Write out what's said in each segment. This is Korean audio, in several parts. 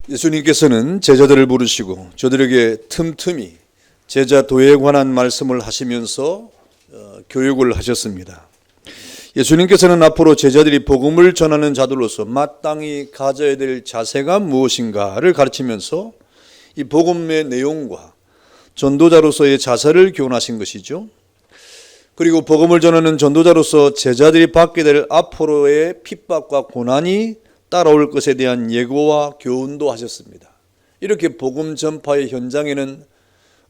예수님께서는 제자들을 부르시고 저들에게 틈틈이 제자도에 관한 말씀을 하시면서 교육을 하셨습니다. 예수님께서는 앞으로 제자들이 복음을 전하는 자들로서 마땅히 가져야 될 자세가 무엇인가를 가르치면서 이 복음의 내용과 전도자로서의 자세를 교훈하신 것이죠. 그리고 복음을 전하는 전도자로서 제자들이 받게 될 앞으로의 핍박과 고난이 따라올 것에 대한 예고와 교훈도 하셨습니다. 이렇게 복음 전파의 현장에는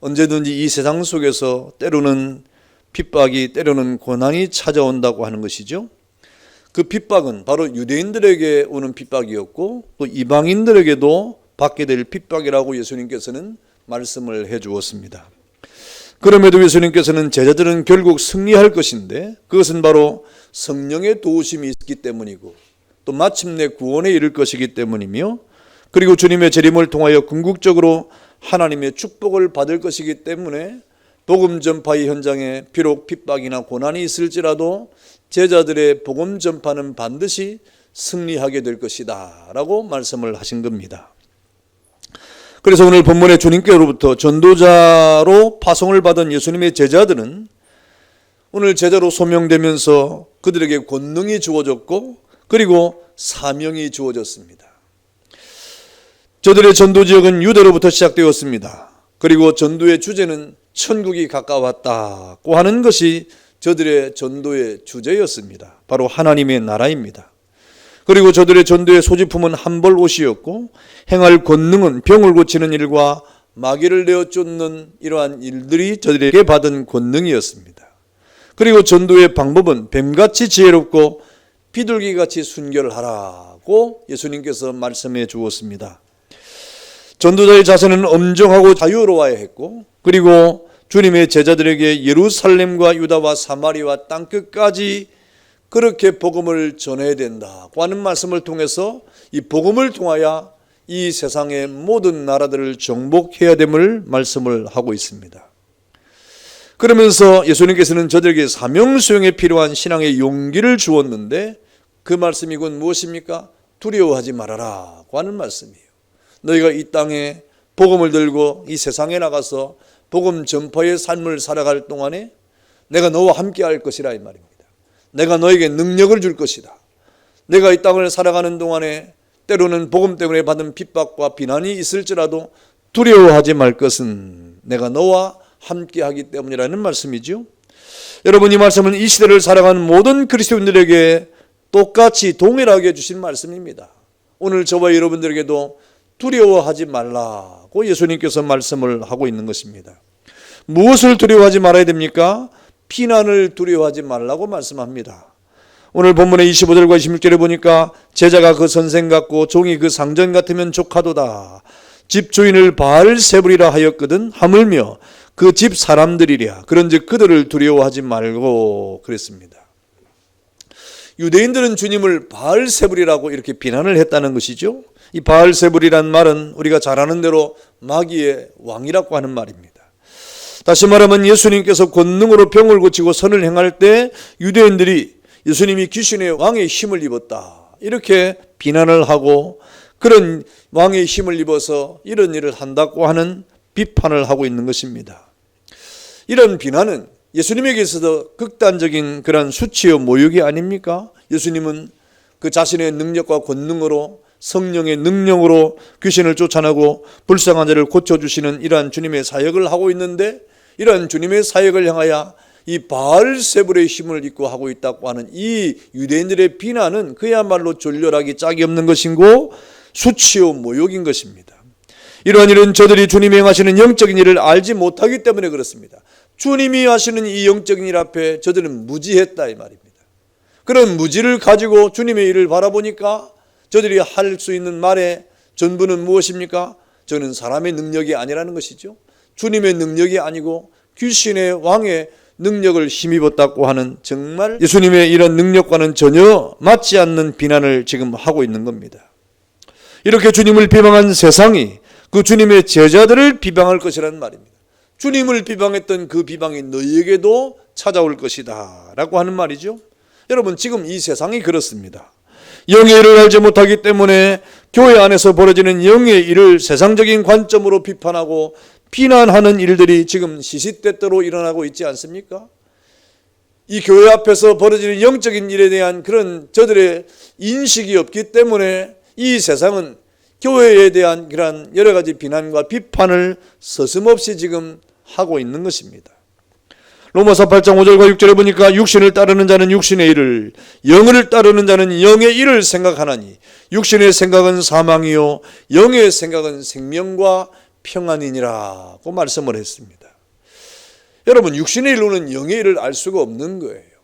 언제든지 이 세상 속에서 때로는 핍박이, 때로는 고난이 찾아온다고 하는 것이죠. 그 핍박은 바로 유대인들에게 오는 핍박이었고 또 이방인들에게도 받게 될 핍박이라고 예수님께서는 말씀을 해 주었습니다. 그럼에도 예수님께서는 제자들은 결국 승리할 것인데 그것은 바로 성령의 도우심이 있기 때문이고 또 마침내 구원에 이를 것이기 때문이며 그리고 주님의 재림을 통하여 궁극적으로 하나님의 축복을 받을 것이기 때문에 복음 전파의 현장에 비록 핍박이나 고난이 있을지라도 제자들의 복음 전파는 반드시 승리하게 될 것이다 라고 말씀을 하신 겁니다. 그래서 오늘 본문에 주님께로부터 전도자로 파송을 받은 예수님의 제자들은 오늘 제자로 소명되면서 그들에게 권능이 주어졌고 그리고 사명이 주어졌습니다. 저들의 전도 지역은 유대로부터 시작되었습니다. 그리고 전도의 주제는 천국이 가까웠다고 하는 것이 저들의 전도의 주제였습니다. 바로 하나님의 나라입니다. 그리고 저들의 전도의 소지품은 한벌 옷이었고 행할 권능은 병을 고치는 일과 마귀를 내어 쫓는 이러한 일들이 저들에게 받은 권능이었습니다. 그리고 전도의 방법은 뱀같이 지혜롭고 비둘기같이 순결하라고 예수님께서 말씀해 주었습니다. 전도자의 자세는 엄정하고 자유로워야 했고 그리고 주님의 제자들에게 예루살렘과 유다와 사마리아 땅끝까지 그렇게 복음을 전해야 된다고 하는 말씀을 통해서 이 복음을 통하여 이 세상의 모든 나라들을 정복해야 됨을 말씀을 하고 있습니다. 그러면서 예수님께서는 저들에게 사명 수행에 필요한 신앙의 용기를 주었는데 그 말씀이 곧 무엇입니까? 두려워하지 말아라 고 하는 말씀이에요. 너희가 이 땅에 복음을 들고 이 세상에 나가서 복음 전파의 삶을 살아갈 동안에 내가 너와 함께 할 것이라 이 말입니다. 내가 너에게 능력을 줄 것이다. 내가 이 땅을 살아가는 동안에 때로는 복음 때문에 받은 핍박과 비난이 있을지라도 두려워하지 말 것은 내가 너와 함께 하기 때문이라는 말씀이죠. 여러분, 이 말씀은 이 시대를 살아가는 모든 그리스도인들에게 똑같이 동일하게 주신 말씀입니다. 오늘 저와 여러분들에게도 두려워하지 말라고 예수님께서 말씀을 하고 있는 것입니다. 무엇을 두려워하지 말아야 됩니까? 피난을 두려워하지 말라고 말씀합니다. 오늘 본문의 25절과 26절에 보니까 제자가 그 선생 같고 종이 그 상전 같으면 족하도다. 집주인을 바알세불이라 하였거든 하물며 그 집 사람들이랴. 그런즉 그들을 두려워하지 말고 그랬습니다. 유대인들은 주님을 바알세불이라고 이렇게 비난을 했다는 것이죠. 이 바알세불이란 말은 우리가 잘 아는 대로 마귀의 왕이라고 하는 말입니다. 다시 말하면 예수님께서 권능으로 병을 고치고 선을 행할 때 유대인들이 예수님이 귀신의 왕의 힘을 입었다 이렇게 비난을 하고 그런 왕의 힘을 입어서 이런 일을 한다고 하는 비판을 하고 있는 것입니다. 이런 비난은 예수님에게 있어서 극단적인 그런 수치의 모욕이 아닙니까? 예수님은 그 자신의 능력과 권능으로 성령의 능력으로 귀신을 쫓아내고 불쌍한 자를 고쳐주시는 이러한 주님의 사역을 하고 있는데 이러한 주님의 사역을 향하여 이 바알세불의 힘을 입고 하고 있다고 하는 이 유대인들의 비난은 그야말로 졸렬하기 짝이 없는 것이고 수치요 모욕인 것입니다. 이러한 일은 저들이 주님이 행하시는 영적인 일을 알지 못하기 때문에 그렇습니다. 주님이 하시는 이 영적인 일 앞에 저들은 무지했다 이 말입니다. 그런 무지를 가지고 주님의 일을 바라보니까 저들이 할 수 있는 말의 전부는 무엇입니까? 저는 사람의 능력이 아니라는 것이죠. 주님의 능력이 아니고 귀신의 왕의 능력을 힘입었다고 하는 정말 예수님의 이런 능력과는 전혀 맞지 않는 비난을 지금 하고 있는 겁니다. 이렇게 주님을 비방한 세상이 그 주님의 제자들을 비방할 것이라는 말입니다. 주님을 비방했던 그 비방이 너희에게도 찾아올 것이다 라고 하는 말이죠. 여러분, 지금 이 세상이 그렇습니다. 영의 일을 알지 못하기 때문에 교회 안에서 벌어지는 영의 일을 세상적인 관점으로 비판하고 비난하는 일들이 지금 시시때때로 일어나고 있지 않습니까? 이 교회 앞에서 벌어지는 영적인 일에 대한 그런 저들의 인식이 없기 때문에 이 세상은 교회에 대한 그런 여러 가지 비난과 비판을 서슴없이 지금 하고 있는 것입니다. 로마서 8장 5절과 6절에 보니까 육신을 따르는 자는 육신의 일을, 영을 따르는 자는 영의 일을 생각하나니 육신의 생각은 사망이요 영의 생각은 생명과 평안이니라고 말씀을 했습니다. 여러분, 육신의 일로는 영의 일을 알 수가 없는 거예요.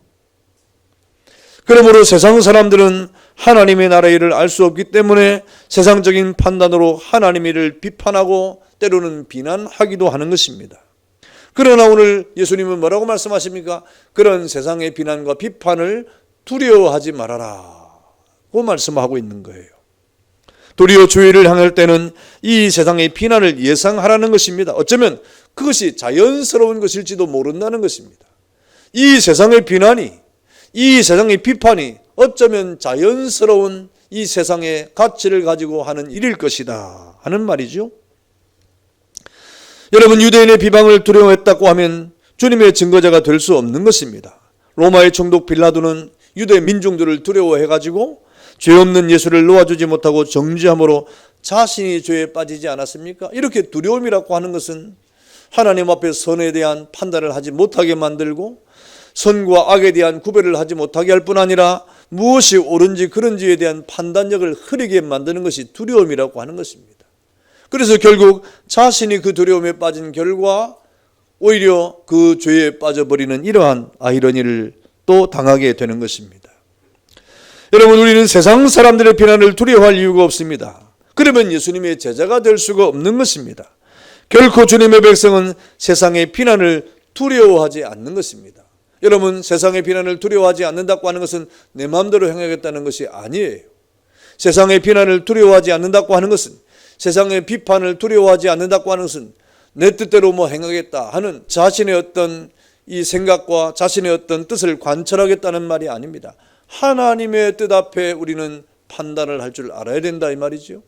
그러므로 세상 사람들은 하나님의 나라의 일을 알 수 없기 때문에 세상적인 판단으로 하나님의 일을 비판하고 때로는 비난하기도 하는 것입니다. 그러나 오늘 예수님은 뭐라고 말씀하십니까? 그런 세상의 비난과 비판을 두려워하지 말아라고 말씀하고 있는 거예요. 도리어 주의를 향할 때는 이 세상의 비난을 예상하라는 것입니다. 어쩌면 그것이 자연스러운 것일지도 모른다는 것입니다. 이 세상의 비난이, 이 세상의 비판이 어쩌면 자연스러운 이 세상의 가치를 가지고 하는 일일 것이다 하는 말이죠. 여러분, 유대인의 비방을 두려워했다고 하면 주님의 증거자가 될 수 없는 것입니다. 로마의 총독 빌라도는 유대 민중들을 두려워해가지고 죄 없는 예수를 놓아주지 못하고 정죄함으로 자신이 죄에 빠지지 않았습니까? 이렇게 두려움이라고 하는 것은 하나님 앞에 선에 대한 판단을 하지 못하게 만들고 선과 악에 대한 구별을 하지 못하게 할 뿐 아니라 무엇이 옳은지 그른지에 대한 판단력을 흐리게 만드는 것이 두려움이라고 하는 것입니다. 그래서 결국 자신이 그 두려움에 빠진 결과 오히려 그 죄에 빠져버리는 이러한 아이러니를 또 당하게 되는 것입니다. 여러분, 우리는 세상 사람들의 비난을 두려워할 이유가 없습니다. 그러면 예수님의 제자가 될 수가 없는 것입니다. 결코 주님의 백성은 세상의 비난을 두려워하지 않는 것입니다. 여러분, 세상의 비난을 두려워하지 않는다고 하는 것은 내 마음대로 행하겠다는 것이 아니에요. 세상의 비난을 두려워하지 않는다고 하는 것은, 세상의 비판을 두려워하지 않는다고 하는 것은 내 뜻대로 행하겠다 하는 자신의 어떤 이 생각과 자신의 어떤 뜻을 관철하겠다는 말이 아닙니다. 하나님의 뜻 앞에 우리는 판단을 할 줄 알아야 된다 이 말이죠.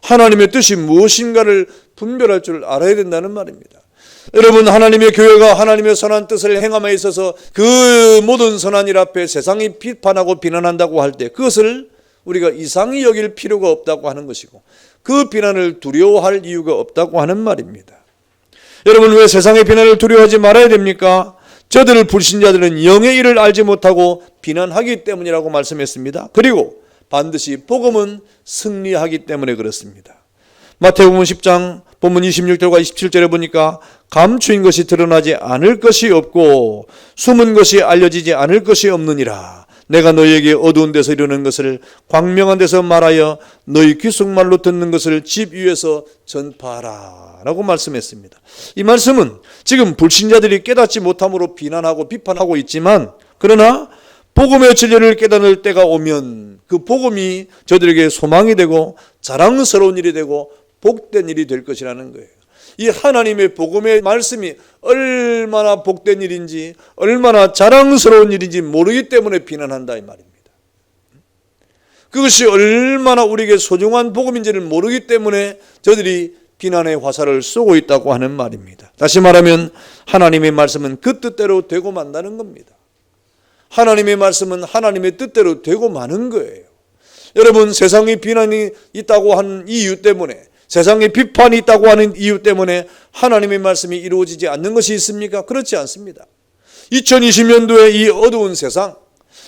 하나님의 뜻이 무엇인가를 분별할 줄 알아야 된다는 말입니다. 여러분, 하나님의 교회가 하나님의 선한 뜻을 행함에 있어서 그 모든 선한 일 앞에 세상이 비판하고 비난한다고 할 때 그것을 우리가 이상히 여길 필요가 없다고 하는 것이고 그 비난을 두려워할 이유가 없다고 하는 말입니다. 여러분, 왜 세상의 비난을 두려워하지 말아야 됩니까? 저들 불신자들은 영의 일을 알지 못하고 비난하기 때문이라고 말씀했습니다. 그리고 반드시 복음은 승리하기 때문에 그렇습니다. 마태복음 10장 본문 26절과 27절에 보니까 감추인 것이 드러나지 않을 것이 없고 숨은 것이 알려지지 않을 것이 없느니라. 내가 너희에게 어두운 데서 이루는 것을 광명한 데서 말하여 너희 귓속말로 듣는 것을 집 위에서 전파하라 라고 말씀했습니다. 이 말씀은 지금 불신자들이 깨닫지 못함으로 비난하고 비판하고 있지만, 그러나 복음의 진리를 깨닫을 때가 오면 그 복음이 저들에게 소망이 되고 자랑스러운 일이 되고 복된 일이 될 것이라는 거예요. 이 하나님의 복음의 말씀이 얼마나 복된 일인지 얼마나 자랑스러운 일인지 모르기 때문에 비난한다 이 말입니다. 그것이 얼마나 우리에게 소중한 복음인지를 모르기 때문에 저들이 비난의 화살을 쏘고 있다고 하는 말입니다. 다시 말하면 하나님의 말씀은 그 뜻대로 되고 만다는 겁니다. 하나님의 말씀은 하나님의 뜻대로 되고 마는 거예요. 여러분, 세상에 비난이 있다고 하는 이유 때문에, 세상에 비판이 있다고 하는 이유 때문에 하나님의 말씀이 이루어지지 않는 것이 있습니까? 그렇지 않습니다. 2020년도에 이 어두운 세상,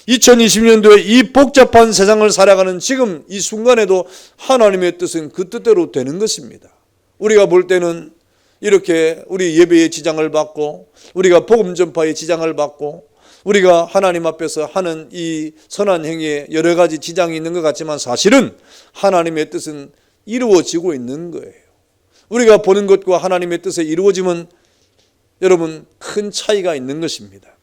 2020년도에 이 복잡한 세상을 살아가는 지금 이 순간에도 하나님의 뜻은 그 뜻대로 되는 것입니다. 우리가 볼 때는 이렇게 우리 예배의 지장을 받고 우리가 복음 전파의 지장을 받고 우리가 하나님 앞에서 하는 이 선한 행위에 여러 가지 지장이 있는 것 같지만 사실은 하나님의 뜻은 이루어지고 있는 거예요. 우리가 보는 것과 하나님의 뜻에 이루어지면 여러분 큰 차이가 있는 것입니다.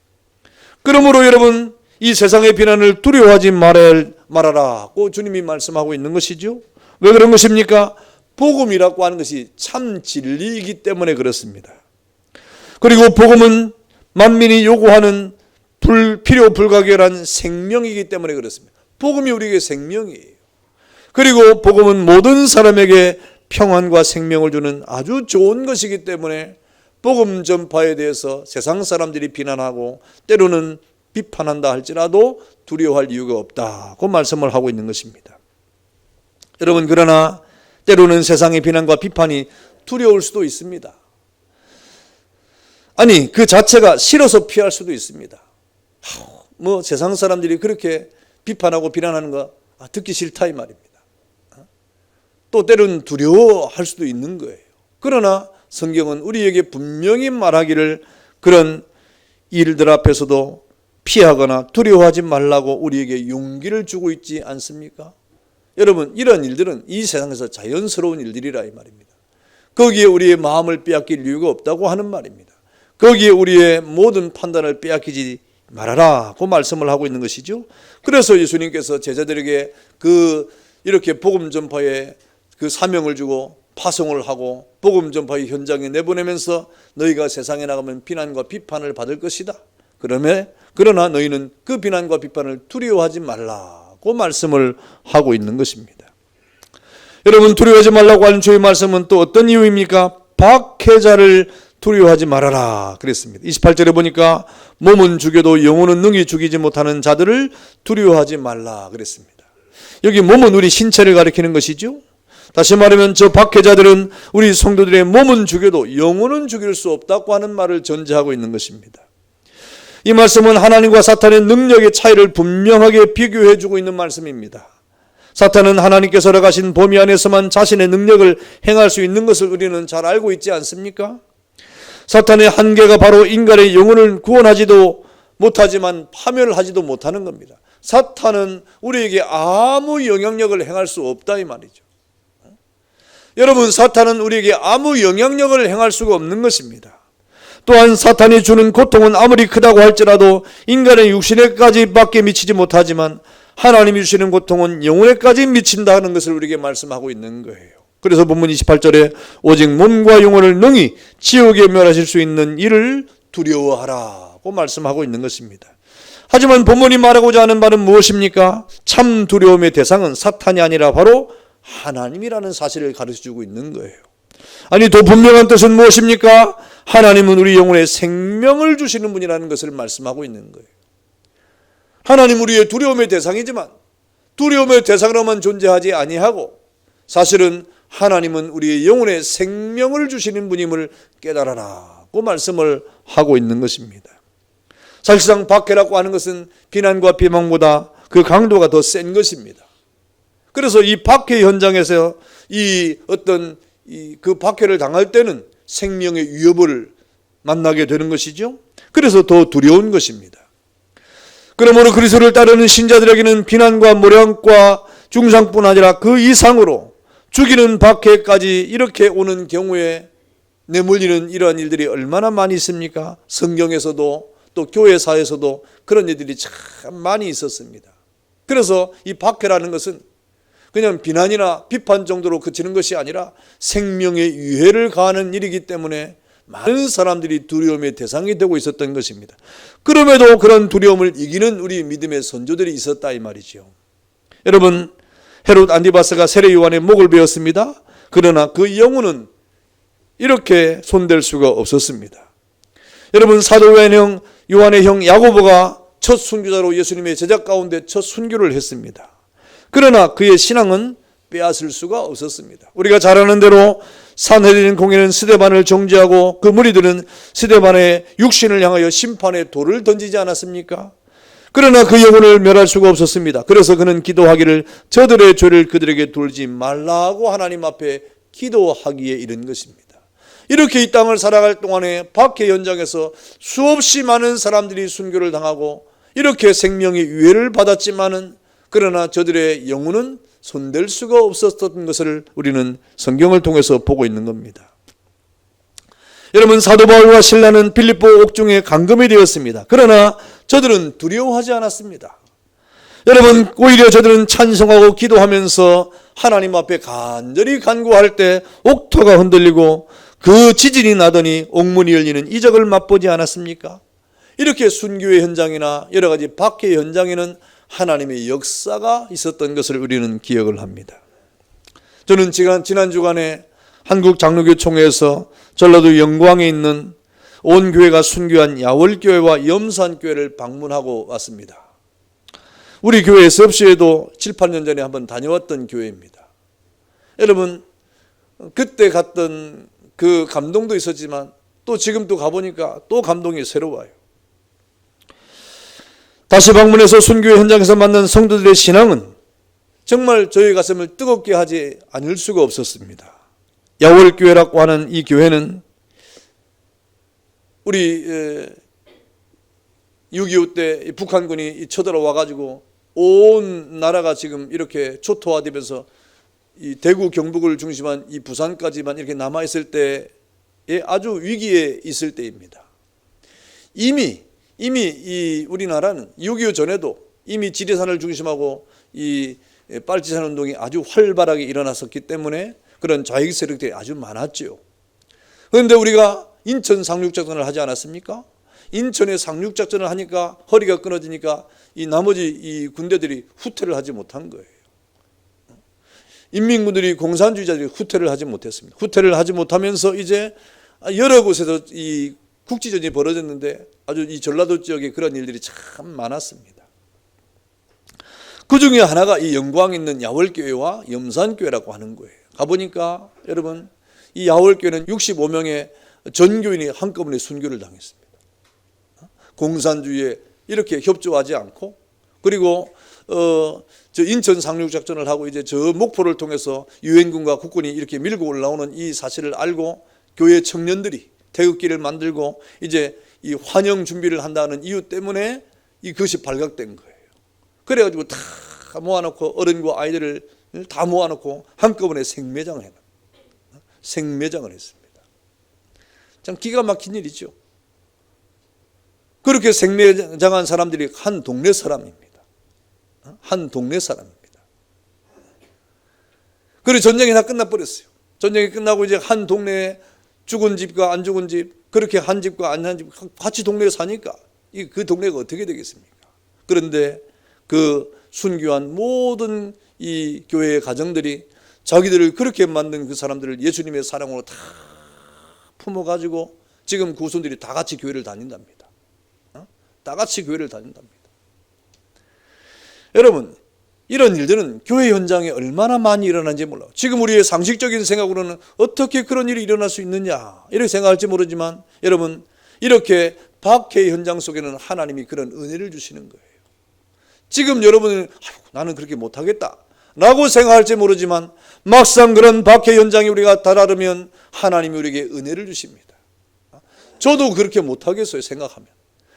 그러므로 여러분 이 세상의 비난을 두려워하지 말아라고 주님이 말씀하고 있는 것이죠. 왜 그런 것입니까? 복음이라고 하는 것이 참 진리이기 때문에 그렇습니다. 그리고 복음은 만민이 요구하는 필요 불가결한 생명이기 때문에 그렇습니다. 복음이 우리에게 생명이에요. 그리고 복음은 모든 사람에게 평안과 생명을 주는 아주 좋은 것이기 때문에 복음 전파에 대해서 세상 사람들이 비난하고 때로는 비판한다 할지라도 두려워할 이유가 없다고 말씀을 하고 있는 것입니다. 여러분, 그러나 때로는 세상의 비난과 비판이 두려울 수도 있습니다. 아니, 그 자체가 싫어서 피할 수도 있습니다. 뭐 세상 사람들이 그렇게 비판하고 비난하는 거 듣기 싫다 이 말입니다. 또 때로는 두려워할 수도 있는 거예요. 그러나 성경은 우리에게 분명히 말하기를 그런 일들 앞에서도 피하거나 두려워하지 말라고 우리에게 용기를 주고 있지 않습니까? 여러분, 이런 일들은 이 세상에서 자연스러운 일들이라 이 말입니다. 거기에 우리의 마음을 빼앗길 이유가 없다고 하는 말입니다. 거기에 우리의 모든 판단을 빼앗기지 말아라 고 말씀을 하고 있는 것이죠. 그래서 예수님께서 제자들에게 이렇게 복음 전파에 그 사명을 주고 파송을 하고 복음 전파의 현장에 내보내면서 너희가 세상에 나가면 비난과 비판을 받을 것이다. 그러나 너희는 그 비난과 비판을 두려워하지 말라고 말씀을 하고 있는 것입니다. 여러분, 두려워하지 말라고 하는 주의 말씀은 또 어떤 이유입니까? 박해자를 두려워하지 말아라 그랬습니다. 28절에 보니까 몸은 죽여도 영혼은 능히 죽이지 못하는 자들을 두려워하지 말라 그랬습니다. 여기 몸은 우리 신체를 가리키는 것이죠. 다시 말하면 저 박해자들은 우리 성도들의 몸은 죽여도 영혼은 죽일 수 없다고 하는 말을 전제하고 있는 것입니다. 이 말씀은 하나님과 사탄의 능력의 차이를 분명하게 비교해 주고 있는 말씀입니다. 사탄은 하나님께서 허락하신 범위 안에서만 자신의 능력을 행할 수 있는 것을 우리는 잘 알고 있지 않습니까? 사탄의 한계가 바로 인간의 영혼을 구원하지도 못하지만 파멸하지도 못하는 겁니다. 사탄은 우리에게 아무 영향력을 행할 수 없다 이 말이죠. 여러분, 사탄은 우리에게 아무 영향력을 행할 수가 없는 것입니다. 또한 사탄이 주는 고통은 아무리 크다고 할지라도 인간의 육신에까지밖에 미치지 못하지만 하나님이 주시는 고통은 영혼에까지 미친다는 것을 우리에게 말씀하고 있는 거예요. 그래서 본문 28절에 오직 몸과 영혼을 능히 지옥에 멸하실 수 있는 이를 두려워하라고 말씀하고 있는 것입니다. 하지만 본문이 말하고자 하는 말은 무엇입니까? 참 두려움의 대상은 사탄이 아니라 바로 하나님이라는 사실을 가르쳐주고 있는 거예요. 아니, 더 분명한 뜻은 무엇입니까? 하나님은 우리 영혼에 생명을 주시는 분이라는 것을 말씀하고 있는 거예요. 하나님 우리의 두려움의 대상이지만 두려움의 대상으로만 존재하지 아니하고 사실은 하나님은 우리의 영혼에 생명을 주시는 분임을 깨달아라고 말씀을 하고 있는 것입니다. 사실상 박해라고 하는 것은 비난과 비방보다 그 강도가 더 센 것입니다. 그래서 이 박해 현장에서 그 박해를 당할 때는 생명의 위협을 만나게 되는 것이죠. 그래서 더 두려운 것입니다. 그러므로 그리스도를 따르는 신자들에게는 비난과 모략과 중상뿐 아니라 그 이상으로 죽이는 박해까지 이렇게 오는 경우에 내몰리는 이러한 일들이 얼마나 많이 있습니까? 성경에서도 또 교회사에서도 그런 일들이 참 많이 있었습니다. 그래서 이 박해라는 것은 그냥 비난이나 비판 정도로 그치는 것이 아니라 생명의 위해를 가하는 일이기 때문에 많은 사람들이 두려움의 대상이 되고 있었던 것입니다. 그럼에도 그런 두려움을 이기는 우리 믿음의 선조들이 있었다 이 말이죠. 여러분, 헤롯 안티바스가 세례 요한의 목을 베었습니다. 그러나 그 영혼은 이렇게 손댈 수가 없었습니다. 여러분, 사도 요한의 형 야고보가 첫 순교자로 예수님의 제자 가운데 첫 순교를 했습니다. 그러나 그의 신앙은 빼앗을 수가 없었습니다. 우리가 잘 아는 대로 산헤드린 공회는 스데반을 정죄하고 그 무리들은 스데반의 육신을 향하여 심판의 돌을 던지지 않았습니까? 그러나 그 영혼을 멸할 수가 없었습니다. 그래서 그는 기도하기를 저들의 죄를 그들에게 돌지 말라고 하나님 앞에 기도하기에 이른 것입니다. 이렇게 이 땅을 살아갈 동안에 박해 현장에서 수없이 많은 사람들이 순교를 당하고 이렇게 생명의 유해를 받았지만은 그러나 저들의 영혼은 손댈 수가 없었던 것을 우리는 성경을 통해서 보고 있는 겁니다. 여러분, 사도 바울과 실라는 빌립보 옥중에 감금이 되었습니다. 그러나 저들은 두려워하지 않았습니다. 여러분, 오히려 저들은 찬송하고 기도하면서 하나님 앞에 간절히 간구할 때 옥토가 흔들리고 그 지진이 나더니 옥문이 열리는 이적을 맛보지 않았습니까? 이렇게 순교의 현장이나 여러 가지 박해의 현장에는 하나님의 역사가 있었던 것을 우리는 기억을 합니다. 저는 지난 주간에 한국 장로교 총회에서 전라도 영광에 있는 온 교회가 순교한 야월교회와 염산교회를 방문하고 왔습니다. 우리 교회 섭씨에도 7, 8년 전에 한번 다녀왔던 교회입니다. 여러분, 그때 갔던 그 감동도 있었지만 또 지금 또 가보니까 또 감동이 새로워요. 다시 방문해서 순교회 현장에서 만난 성도들의 신앙은 정말 저희 가슴을 뜨겁게 하지 않을 수가 없었습니다. 야월교회라고 하는 이 교회는 우리 6.25 때 북한군이 쳐들어와 가지고 온 나라가 지금 이렇게 초토화되면서 이 대구 경북을 중심한 이 부산까지만 이렇게 남아있을 때에 아주 위기에 있을 때입니다. 이미 이 우리나라는 6.25 전에도 이미 지리산을 중심하고 이 빨치산 운동이 아주 활발하게 일어났었기 때문에 그런 좌익 세력들이 아주 많았죠. 그런데 우리가 인천 상륙작전을 하지 않았습니까? 인천에 상륙작전을 하니까 허리가 끊어지니까 이 나머지 이 군대들이 후퇴를 하지 못한 거예요. 인민군들이 공산주의자들이 후퇴를 하지 못했습니다. 후퇴를 하지 못하면서 이제 여러 곳에서 이 국지전이 벌어졌는데 아주 이 전라도 지역에 그런 일들이 참 많았습니다. 그 중에 하나가 이 영광 있는 야월교회와 염산교회라고 하는 거예요. 가보니까 여러분, 이 야월교회는 65명의 전교인이 한꺼번에 순교를 당했습니다. 공산주의에 이렇게 협조하지 않고, 그리고 저 인천 상륙작전을 하고 이제 저 목포를 통해서 유엔군과 국군이 이렇게 밀고 올라오는 이 사실을 알고 교회 청년들이 태극기를 만들고 이제 이 환영 준비를 한다는 이유 때문에 이것이 발각된 거예요. 그래가지고 다 모아놓고 어른과 아이들을 다 모아놓고 한꺼번에 생매장을 해요. 생매장을 했습니다. 참 기가 막힌 일이죠. 그렇게 생매장한 사람들이 한 동네 사람입니다. 한 동네 사람입니다. 그리고 전쟁이 다 끝나버렸어요. 전쟁이 끝나고 이제 한 동네에 죽은 집과 안 죽은 집, 그렇게 한 집과 안 한 집 같이 동네에 사니까 그 동네가 어떻게 되겠습니까? 그런데 그 순교한 모든 이 교회의 가정들이 자기들을 그렇게 만든 그 사람들을 예수님의 사랑으로 다 품어가지고 지금 그 후손들이 다 같이 교회를 다닌답니다. 다 같이 교회를 다닌답니다. 여러분, 이런 일들은 교회 현장에 얼마나 많이 일어나는지 몰라요. 지금 우리의 상식적인 생각으로는 어떻게 그런 일이 일어날 수 있느냐 이렇게 생각할지 모르지만, 여러분, 이렇게 박해 현장 속에는 하나님이 그런 은혜를 주시는 거예요. 지금 여러분은 나는 그렇게 못하겠다 라고 생각할지 모르지만, 막상 그런 박해 현장에 우리가 다다르면 하나님이 우리에게 은혜를 주십니다. 저도 그렇게 못하겠어요, 생각하면.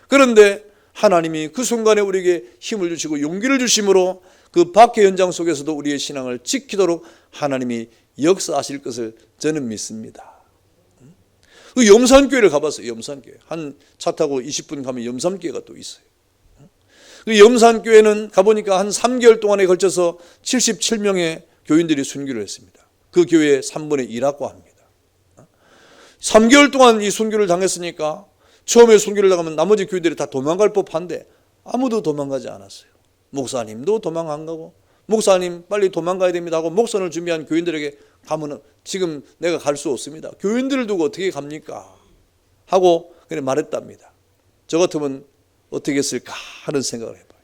그런데 하나님이 그 순간에 우리에게 힘을 주시고 용기를 주심으로 그 박해 현장 속에서도 우리의 신앙을 지키도록 하나님이 역사하실 것을 저는 믿습니다. 그 염산교회를 가봤어요. 염산교회. 한 차 타고 20분 가면 염산교회가 또 있어요. 그 염산교회는 가보니까 한 3개월 동안에 걸쳐서 77명의 교인들이 순교를 했습니다. 그 교회의 3분의 1라고 합니다. 3개월 동안 이 순교를 당했으니까 처음에 순교를 당하면 나머지 교회들이 다 도망갈 법한데 아무도 도망가지 않았어요. 목사님도 도망 안 가고, 목사님 빨리 도망가야 됩니다 하고 목선을 준비한 교인들에게 가면 지금 내가 갈 수 없습니다. 교인들을 두고 어떻게 갑니까? 하고 그냥 말했답니다. 저 같으면 어떻게 했을까 하는 생각을 해봐요.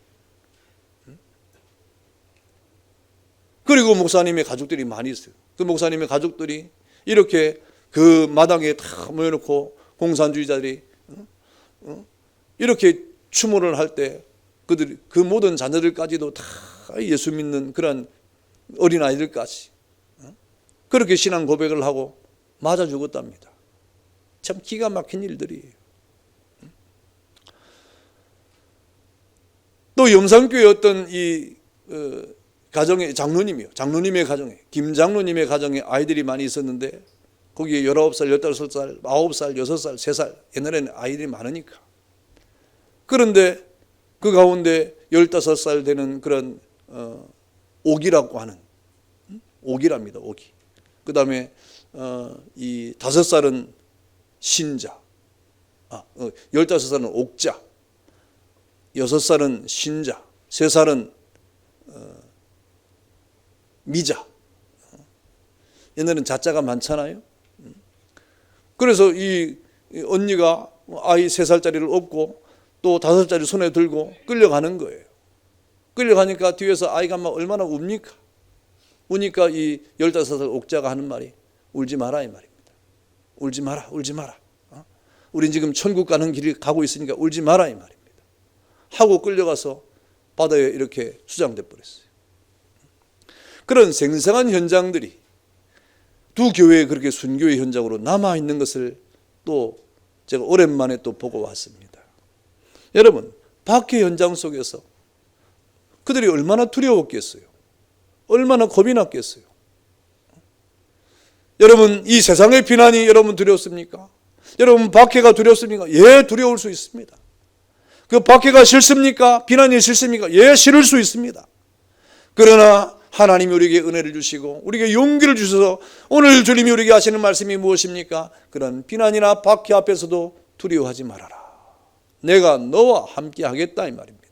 그리고 목사님의 가족들이 많이 있어요. 그 목사님의 가족들이 이렇게 그 마당에 다 모여놓고 공산주의자들이 이렇게 추모를 할 때 그들 그 모든 자녀들까지도 다 예수 믿는 그런 어린 아이들까지 그렇게 신앙 고백을 하고 맞아 죽었답니다. 참 기가 막힌 일들이에요. 또 염산교회 어떤 이 가정의 장로님의 가정에 김 장로님의 가정에 아이들이 많이 있었는데 거기에 19살, 15살, 9살, 6살, 3살 옛날에는 아이들이 많으니까. 그런데 그 가운데 15살 되는 그런 오기라고 하는 오기랍니다. 오기. 그 다음에 이 5살은 신자, 15살은 옥자, 6살은 신자, 3살은 미자. 옛날에는 자자가 많잖아요. 그래서 이 언니가 아이 3살짜리를 업고 또 5살짜리 손에 들고 끌려가는 거예요. 끌려가니까 뒤에서 아이가 막 얼마나 웁니까? 우니까 이 15살 옥자가 하는 말이 울지 마라 이 말입니다. 울지 마라, 울지 마라. 우린 지금 천국 가는 길을 가고 있으니까 울지 마라 이 말입니다. 하고 끌려가서 바다에 이렇게 수장돼 버렸어요. 그런 생생한 현장들이 두 교회에 그렇게 순교의 현장으로 남아있는 것을 또 제가 오랜만에 또 보고 왔습니다. 여러분, 박해 현장 속에서 그들이 얼마나 두려웠겠어요. 얼마나 겁이 났겠어요. 여러분, 이 세상의 비난이 여러분 두렵습니까? 여러분, 박해가 두렵습니까? 예, 두려울 수 있습니다. 그 박해가 싫습니까? 비난이 싫습니까? 예, 싫을 수 있습니다. 그러나 하나님이 우리에게 은혜를 주시고 우리에게 용기를 주셔서 오늘 주님이 우리에게 하시는 말씀이 무엇입니까? 그런 비난이나 박해 앞에서도 두려워하지 말아라. 내가 너와 함께 하겠다 이 말입니다.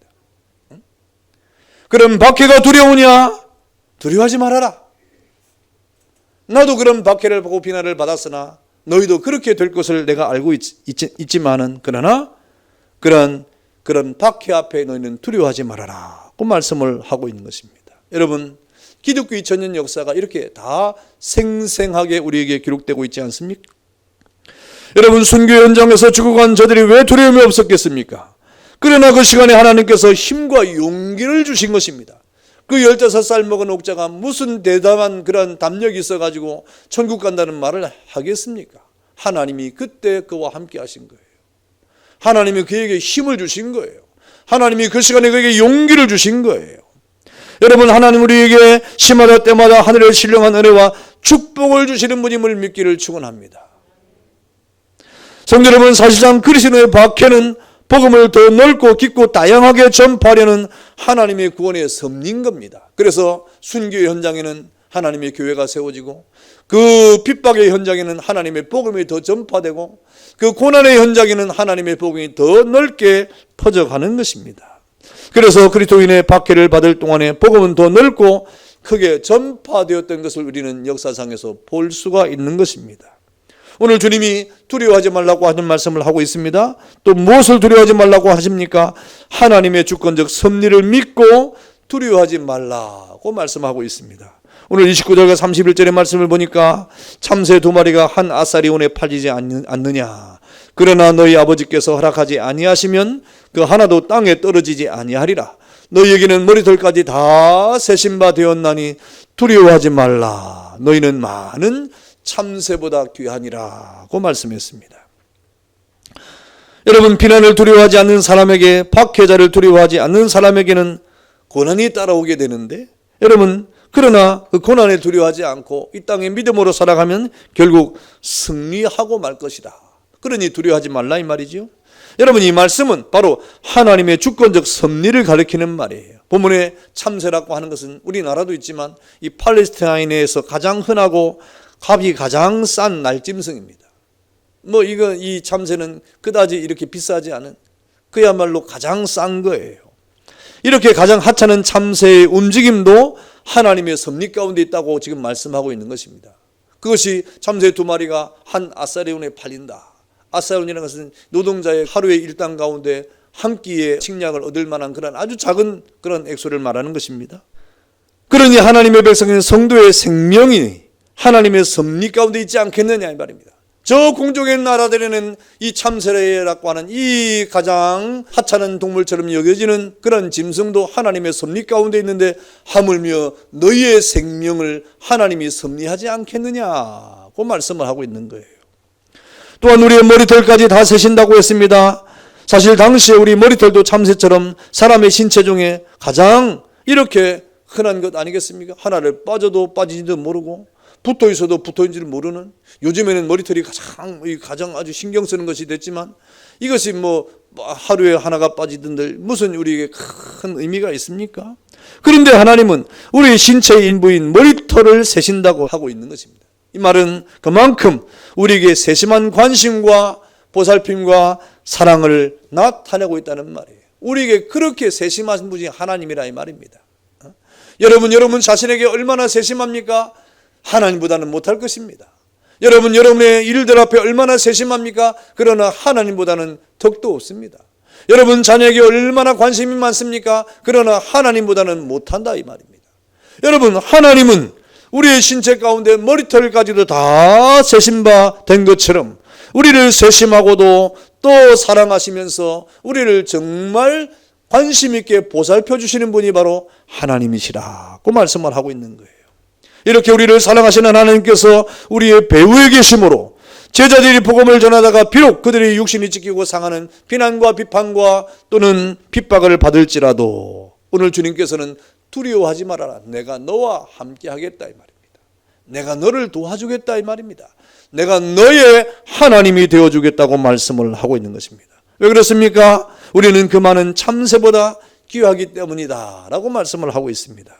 그런 박해가 두려우냐? 두려워하지 말아라. 나도 그런 박해를 보고 비난을 받았으나 너희도 그렇게 될 것을 내가 알고 있지만은 그러나 그런 박해 앞에 너희는 두려워하지 말아라. 그 말씀을 하고 있는 것입니다. 여러분, 기독교 2000년 역사가 이렇게 다 생생하게 우리에게 기록되고 있지 않습니까? 여러분, 순교 현장에서 죽어간 저들이 왜 두려움이 없었겠습니까? 그러나 그 시간에 하나님께서 힘과 용기를 주신 것입니다. 그 15살 먹은 옥자가 무슨 대담한 그런 담력이 있어가지고 천국 간다는 말을 하겠습니까? 하나님이 그때 그와 함께 하신 거예요. 하나님이 그에게 힘을 주신 거예요. 하나님이 그 시간에 그에게 용기를 주신 거예요. 여러분, 하나님 우리에게 시마다 때마다 하늘의 신령한 은혜와 축복을 주시는 분임을 믿기를 축원합니다. 성도 여러분, 사실상 그리스도의 박해는 복음을 더 넓고 깊고 다양하게 전파하려는 하나님의 구원의 섭리인 겁니다. 그래서 순교 현장에는 하나님의 교회가 세워지고 그 핍박의 현장에는 하나님의 복음이 더 전파되고 그 고난의 현장에는 하나님의 복음이 더 넓게 퍼져가는 것입니다. 그래서 그리스도인의 박해를 받을 동안에 복음은 더 넓고 크게 전파되었던 것을 우리는 역사상에서 볼 수가 있는 것입니다. 오늘 주님이 두려워하지 말라고 하는 말씀을 하고 있습니다. 또 무엇을 두려워하지 말라고 하십니까? 하나님의 주권적 섭리를 믿고 두려워하지 말라고 말씀하고 있습니다. 오늘 29절과 31절의 말씀을 보니까 참새 2마리가 한 아사리온에 팔리지 않느냐. 그러나 너희 아버지께서 허락하지 아니하시면 그 하나도 땅에 떨어지지 아니하리라. 너희에게는 머리털까지 다 세신 바 되었나니 두려워하지 말라. 너희는 많은 참새보다 귀하니라고 말씀했습니다. 여러분, 비난을 두려워하지 않는 사람에게, 박해자를 두려워하지 않는 사람에게는 고난이 따라오게 되는데, 여러분, 그러나 그 고난에 두려워하지 않고 이 땅에 믿음으로 살아가면 결국 승리하고 말 것이다. 그러니 두려워하지 말라 이 말이죠. 여러분, 이 말씀은 바로 하나님의 주권적 섭리를 가리키는 말이에요. 본문에 참새라고 하는 것은 우리나라도 있지만 이 팔레스타인에서 가장 흔하고 값이 가장 싼 날짐승입니다. 이 참새는 그다지 이렇게 비싸지 않은 그야말로 가장 싼 거예요. 이렇게 가장 하찮은 참새의 움직임도 하나님의 섭리 가운데 있다고 지금 말씀하고 있는 것입니다. 그것이 참새 2마리가 한 아사리온에 팔린다. 아사리온이라는 것은 노동자의 하루의 일당 가운데 한 끼의 식량을 얻을 만한 그런 아주 작은 그런 액수를 말하는 것입니다. 그러니 하나님의 백성인 성도의 생명이 하나님의 섭리 가운데 있지 않겠느냐 이 말입니다. 저 공중의 나라들에는 이 참새라고 하는 이 가장 하찮은 동물처럼 여겨지는 그런 짐승도 하나님의 섭리 가운데 있는데 하물며 너희의 생명을 하나님이 섭리하지 않겠느냐고 말씀을 하고 있는 거예요. 또한 우리의 머리털까지 다 세신다고 했습니다. 사실 당시에 우리 머리털도 참새처럼 사람의 신체 중에 가장 이렇게 흔한 것 아니겠습니까? 하나를 빠져도 빠지지도 모르고 붙어 있어도 붙어 있는지를 모르는, 요즘에는 머리털이 가장 아주 신경 쓰는 것이 됐지만 이것이 하루에 하나가 빠지던들 무슨 우리에게 큰 의미가 있습니까? 그런데 하나님은 우리 신체의 일부인 머리털을 세신다고 하고 있는 것입니다. 이 말은 그만큼 우리에게 세심한 관심과 보살핌과 사랑을 나타내고 있다는 말이에요. 우리에게 그렇게 세심하신 분이 하나님이라 이 말입니다. 여러분 자신에게 얼마나 세심합니까? 하나님보다는 못할 것입니다. 여러분의 일들 앞에 얼마나 세심합니까? 그러나 하나님보다는 덕도 없습니다. 여러분 자녀에게 얼마나 관심이 많습니까? 그러나 하나님보다는 못한다 이 말입니다. 여러분, 하나님은 우리의 신체 가운데 머리털까지도 다 세심바 된 것처럼 우리를 세심하고도 또 사랑하시면서 우리를 정말 관심 있게 보살펴 주시는 분이 바로 하나님이시라고 말씀을 하고 있는 거예요. 이렇게 우리를 사랑하시는 하나님께서 우리의 배후에 계심으로 제자들이 복음을 전하다가 비록 그들의 육신이 찢기고 상하는 비난과 비판과 또는 핍박을 받을지라도 오늘 주님께서는 두려워하지 말아라. 내가 너와 함께 하겠다 이 말입니다. 내가 너를 도와주겠다 이 말입니다. 내가 너의 하나님이 되어주겠다고 말씀을 하고 있는 것입니다. 왜 그렇습니까? 우리는 그 많은 참새보다 귀하기 때문이다 라고 말씀을 하고 있습니다.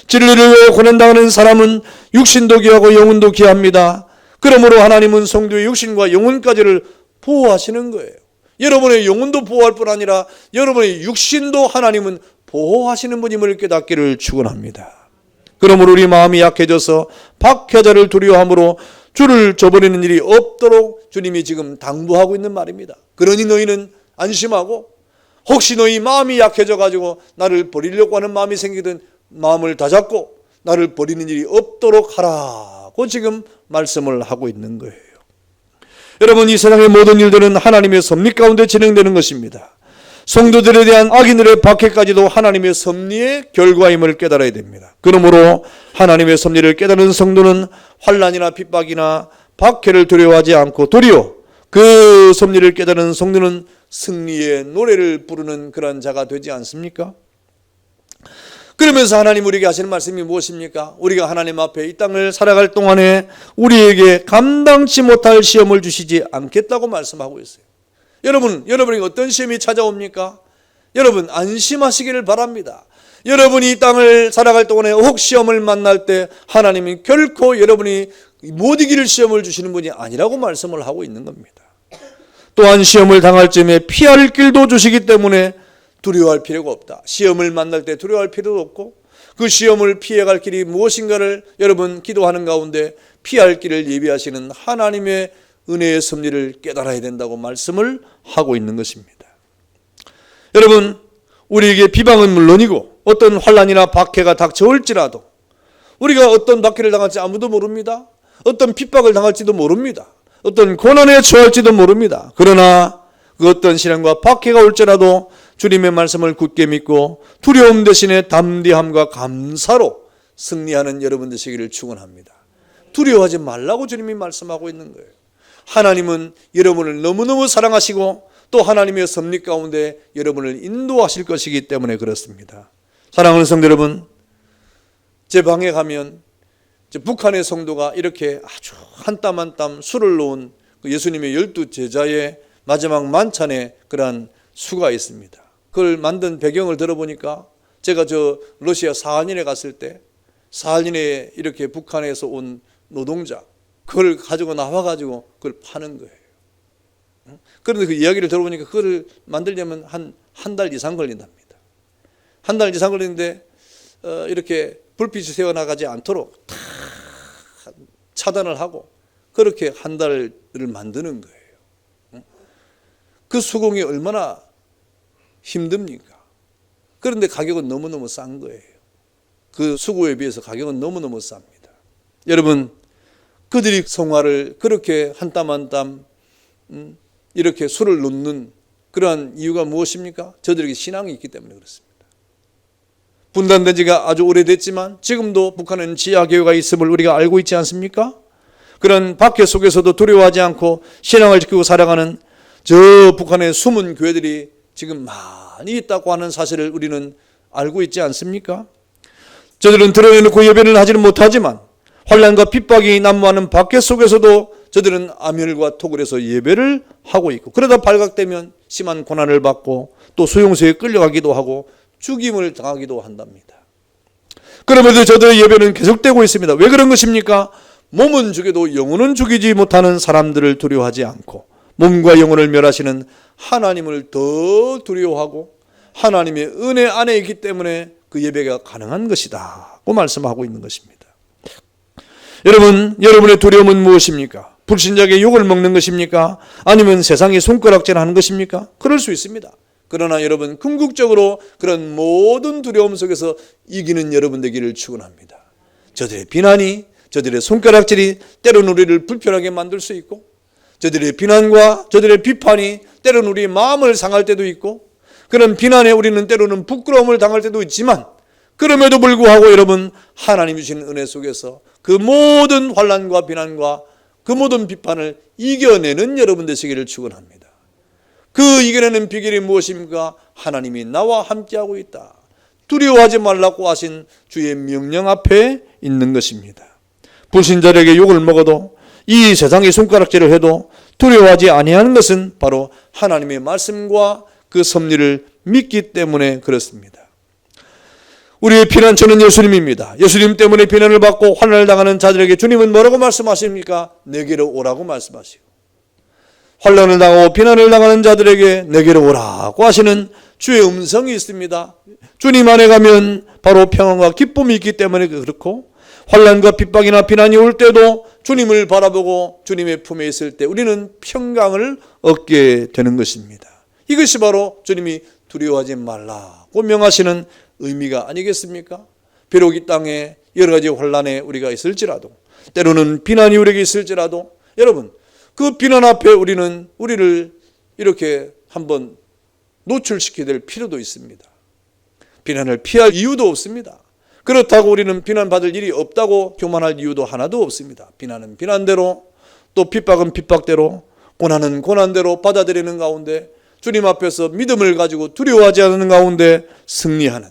진리를 위해 고난당하는 사람은 육신도 귀하고 영혼도 귀합니다. 그러므로 하나님은 성도의 육신과 영혼까지를 보호하시는 거예요. 여러분의 영혼도 보호할 뿐 아니라 여러분의 육신도 하나님은 보호하시는 분임을 깨닫기를 축원합니다. 그러므로 우리 마음이 약해져서 박해자를 두려워함으로 주를 저버리는 일이 없도록 주님이 지금 당부하고 있는 말입니다. 그러니 너희는 안심하고 혹시 너희 마음이 약해져 가지고 나를 버리려고 하는 마음이 생기든 마음을 다잡고 나를 버리는 일이 없도록 하라고 지금 말씀을 하고 있는 거예요. 여러분, 이 세상의 모든 일들은 하나님의 섭리 가운데 진행되는 것입니다. 성도들에 대한 악인들의 박해까지도 하나님의 섭리의 결과임을 깨달아야 됩니다. 그러므로 하나님의 섭리를 깨달은 성도는 환난이나 핍박이나 박해를 두려워하지 않고 도리어 그 섭리를 깨달은 성도는 승리의 노래를 부르는 그런 자가 되지 않습니까? 그러면서 하나님 우리에게 하시는 말씀이 무엇입니까? 우리가 하나님 앞에 이 땅을 살아갈 동안에 우리에게 감당치 못할 시험을 주시지 않겠다고 말씀하고 있어요. 여러분에게 어떤 시험이 찾아옵니까? 여러분 안심하시기를 바랍니다. 여러분이 이 땅을 살아갈 동안에 혹 시험을 만날 때 하나님은 결코 여러분이 못 이길 시험을 주시는 분이 아니라고 말씀을 하고 있는 겁니다. 또한 시험을 당할 즈음에 피할 길도 주시기 때문에 두려워할 필요가 없다. 시험을 만날 때 두려워할 필요도 없고 그 시험을 피해갈 길이 무엇인가를 여러분 기도하는 가운데 피할 길을 예비하시는 하나님의 은혜의 섭리를 깨달아야 된다고 말씀을 하고 있는 것입니다. 여러분, 우리에게 비방은 물론이고 어떤 환난이나 박해가 닥쳐올지라도 우리가 어떤 박해를 당할지 아무도 모릅니다. 어떤 핍박을 당할지도 모릅니다. 어떤 고난에 처할지도 모릅니다. 그러나 그 어떤 시련과 박해가 올지라도 주님의 말씀을 굳게 믿고 두려움 대신에 담대함과 감사로 승리하는 여러분 되시기를 축원합니다. 두려워하지 말라고 주님이 말씀하고 있는 거예요. 하나님은 여러분을 너무너무 사랑하시고 또 하나님의 섭리 가운데 여러분을 인도하실 것이기 때문에 그렇습니다. 사랑하는 성도 여러분, 제 방에 가면 북한의 성도가 이렇게 아주 한 땀 한 땀 수를 놓은 예수님의 12제자의 마지막 만찬에 그러한 수가 있습니다. 그걸 만든 배경을 들어보니까 제가 러시아 사할린에 갔을 때 사할린에 이렇게 북한에서 온 노동자 그걸 가지고 나와가지고 그걸 파는 거예요. 그런데 그 이야기를 들어보니까 그걸 만들려면 한 달 이상 걸린답니다. 한 달 이상 걸리는데 이렇게 불빛이 새어나가지 않도록 다 차단을 하고 그렇게 한 달을 만드는 거예요. 그 수공이 얼마나 힘듭니까? 그런데 가격은 너무너무 싼 거예요. 그 수고에 비해서 가격은 너무너무 쌉니다. 여러분, 그들이 성화를 그렇게 한 땀 한 땀 이렇게 수를 놓는 그러한 이유가 무엇입니까? 저들에게 신앙이 있기 때문에 그렇습니다. 분단된 지가 아주 오래됐지만 지금도 북한에는 지하교회가 있음을 우리가 알고 있지 않습니까? 그런 박해 속에서도 두려워하지 않고 신앙을 지키고 살아가는 저 북한의 숨은 교회들이 지금 많이 있다고 하는 사실을 우리는 알고 있지 않습니까? 저들은 드러내놓고 예배를 하지는 못하지만 환난과 핍박이 난무하는 박해 속에서도 저들은 암혈과 톡을 해서 예배를 하고 있고 그러다 발각되면 심한 고난을 받고 또 수용소에 끌려가기도 하고 죽임을 당하기도 한답니다. 그럼에도 저들의 예배는 계속되고 있습니다. 왜 그런 것입니까? 몸은 죽여도 영혼은 죽이지 못하는 사람들을 두려워하지 않고 몸과 영혼을 멸하시는 하나님을 더 두려워하고 하나님의 은혜 안에 있기 때문에 그 예배가 가능한 것이다 고 말씀하고 있는 것입니다. 여러분, 여러분의 두려움은 무엇입니까? 불신자에게 욕을 먹는 것입니까? 아니면 세상에 손가락질하는 것입니까? 그럴 수 있습니다. 그러나 여러분, 궁극적으로 그런 모든 두려움 속에서 이기는 여러분 되기를 축원합니다. 저들의 비난이, 저들의 손가락질이 때로는 우리를 불편하게 만들 수 있고, 저들의 비난과 저들의 비판이 때로는 우리의 마음을 상할 때도 있고, 그런 비난에 우리는 때로는 부끄러움을 당할 때도 있지만, 그럼에도 불구하고 여러분, 하나님 주신 은혜 속에서 그 모든 환난과 비난과 그 모든 비판을 이겨내는 여러분 되시기를 축원합니다. 그 이겨내는 비결이 무엇입니까? 하나님이 나와 함께하고 있다. 두려워하지 말라고 하신 주의 명령 앞에 있는 것입니다. 불신자에게 욕을 먹어도, 이 세상의 손가락질을 해도 두려워하지 아니하는 것은 바로 하나님의 말씀과 그 섭리를 믿기 때문에 그렇습니다. 우리의 피난처는 예수님입니다. 예수님 때문에 비난을 받고 환난을 당하는 자들에게 주님은 뭐라고 말씀하십니까? 내게로 오라고 말씀하시고, 환난을 당하고 비난을 당하는 자들에게 내게로 오라고 하시는 주의 음성이 있습니다. 주님 안에 가면 바로 평안과 기쁨이 있기 때문에 그렇고, 환난과 핍박이나 비난이 올 때도 주님을 바라보고 주님의 품에 있을 때 우리는 평강을 얻게 되는 것입니다. 이것이 바로 주님이 두려워하지 말라고 명하시는 의미가 아니겠습니까? 비록 이 땅에 여러 가지 환난에 우리가 있을지라도, 때로는 비난이 우리에게 있을지라도, 여러분, 그 비난 앞에 우리를 이렇게 한번 노출시켜야 될 필요도 있습니다. 비난을 피할 이유도 없습니다. 그렇다고 우리는 비난받을 일이 없다고 교만할 이유도 하나도 없습니다. 비난은 비난대로, 또 핍박은 핍박대로, 고난은 고난대로 받아들이는 가운데 주님 앞에서 믿음을 가지고 두려워하지 않는 가운데 승리하는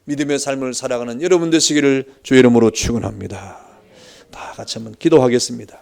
믿음의 삶을 살아가는 여러분 되시기를 주의 이름으로 축원합니다. 다 같이 한번 기도하겠습니다.